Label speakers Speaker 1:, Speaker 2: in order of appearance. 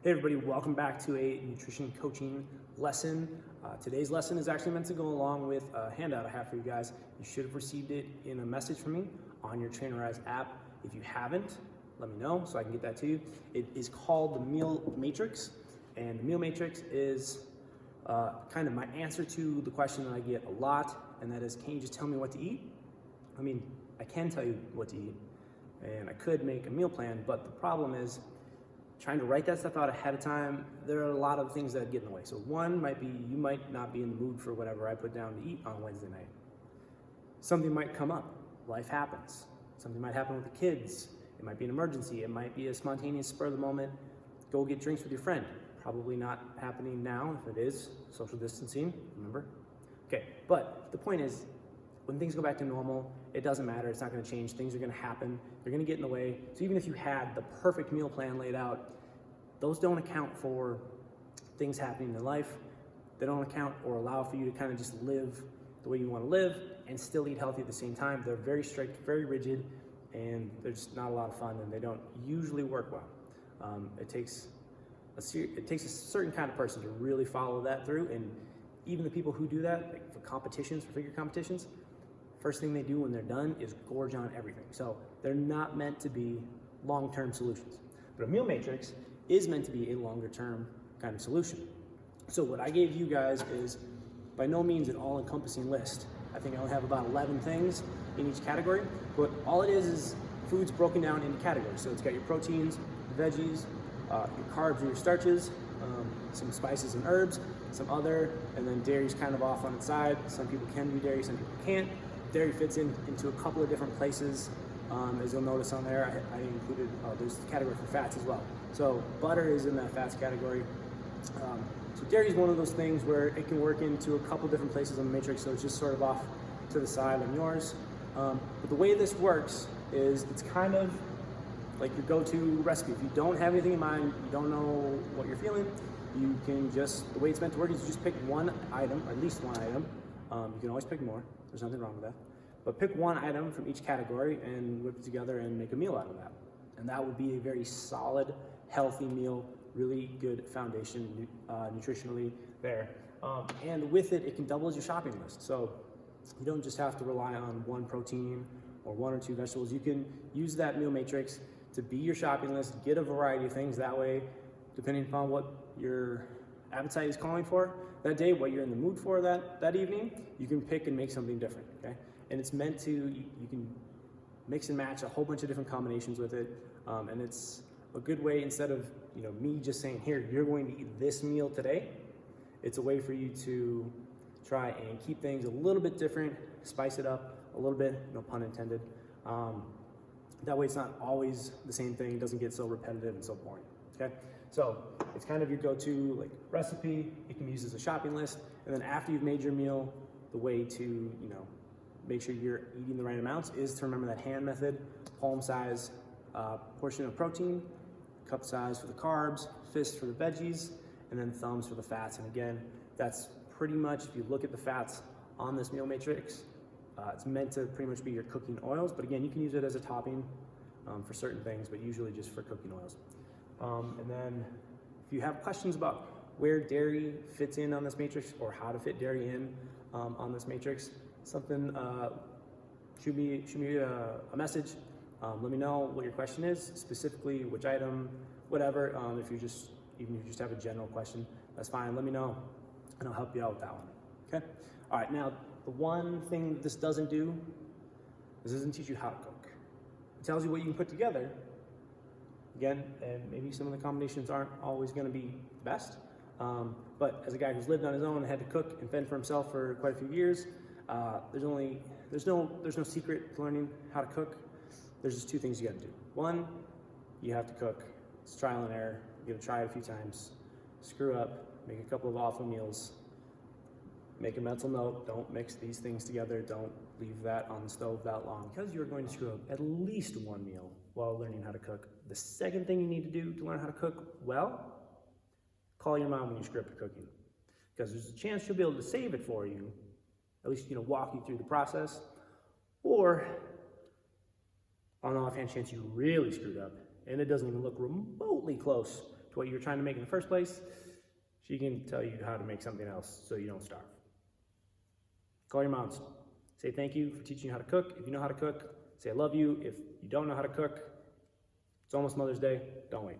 Speaker 1: Hey everybody, welcome back to a nutrition coaching lesson. Today's lesson is actually meant to go along with a handout I have for you guys. You should have received it in a message from me on your Trainerize app. If you haven't, let me know so I can get that to you. It is called the Meal Matrix, and the Meal Matrix is kind of my answer to the question that I get a lot, and that is, can you just tell me what to eat? I mean, I can tell you what to eat, and I could make a meal plan, but the problem is trying to write that stuff out ahead of time. There are a lot of things that get in the way. So one might be, you might not be in the mood for whatever I put down to eat on Wednesday night. Something might come up, life happens. Something might happen with the kids. It might be an emergency. It might be a spontaneous spur of the moment, go get drinks with your friend. Probably not happening now. If it is, social distancing, remember? Okay, but the point is, when things go back to normal, it doesn't matter, it's not gonna change, things are gonna happen, they're gonna get in the way. So even if you had the perfect meal plan laid out, those don't account for things happening in life. They don't account or allow for you to kind of just live the way you wanna live and still eat healthy at the same time. They're very strict, very rigid, and they're just not a lot of fun, and they don't usually work well. It takes a certain kind of person to really follow that through, and even the people who do that, like for competitions, for figure competitions, first thing they do when they're done is gorge on everything. So they're not meant to be long-term solutions. But a meal matrix is meant to be a longer-term kind of solution. So what I gave you guys is by no means an all-encompassing list. I think I only have about 11 things in each category, but all it is foods broken down into categories. So it's got your proteins, veggies, your carbs and your starches, some spices and herbs, some other, and then dairy's kind of off on its side. Some people can do dairy, some people can't. Dairy fits into a couple of different places. As you'll notice on there, I included, there's a category for fats as well. So butter is in that fats category. So dairy is one of those things where it can work into a couple different places on the matrix, so it's just sort of off to the side on yours. But the way this works is it's kind of like your go-to recipe. If you don't have anything in mind, you don't know what you're feeling, you can just, the way it's meant to work is you just pick one item, or at least one item. You can always pick more, there's nothing wrong with that. But pick one item from each category and whip it together and make a meal out of that. And that would be a very solid, healthy meal, really good foundation nutritionally there. And with it, it can double as your shopping list. So you don't just have to rely on one protein or one or two vegetables. You can use that meal matrix to be your shopping list, get a variety of things. That way, depending upon what your appetite is calling for that day, what you're in the mood for that evening, you can pick and make something different, okay? And it's meant to, you can mix and match a whole bunch of different combinations with it, and it's a good way, instead of me just saying, here, you're going to eat this meal today, it's a way for you to try and keep things a little bit different, spice it up a little bit, no pun intended. That way it's not always the same thing, it doesn't get so repetitive and so boring, okay? So it's kind of your go-to like recipe. It can be used as a shopping list. And then after you've made your meal, the way to make sure you're eating the right amounts is to remember that hand method: palm size portion of protein, cup size for the carbs, fist for the veggies, and then thumbs for the fats. And again, that's pretty much, if you look at the fats on this meal matrix, it's meant to pretty much be your cooking oils. But again, you can use it as a topping for certain things, but usually just for cooking oils. And then if you have questions about where dairy fits in on this matrix or how to fit dairy in on this matrix, shoot me a message. Let me know what your question is, specifically which item, whatever. Even if you just have a general question, that's fine. Let me know and I'll help you out with that one, okay? All right, now the one thing this doesn't do, this doesn't teach you how to cook. It tells you what you can put together. Again, and maybe some of the combinations aren't always going to be the best, but as a guy who's lived on his own and had to cook and fend for himself for quite a few years, there's no secret to learning how to cook. There's just two things you got to do. One, you have to cook. It's trial and error. You got to try it a few times, screw up, make a couple of awful meals. Make a mental note, don't mix these things together, don't leave that on the stove that long, because you're going to screw up at least one meal while learning how to cook. The second thing you need to do to learn how to cook well, call your mom when you screw up your cooking, because there's a chance she'll be able to save it for you, at least walk you through the process, or on an offhand chance you really screwed up and it doesn't even look remotely close to what you were trying to make in the first place, she can tell you how to make something else so you don't starve. Call your moms. Say thank you for teaching you how to cook. If you know how to cook, say I love you. If you don't know how to cook, it's almost Mother's Day. Don't wait.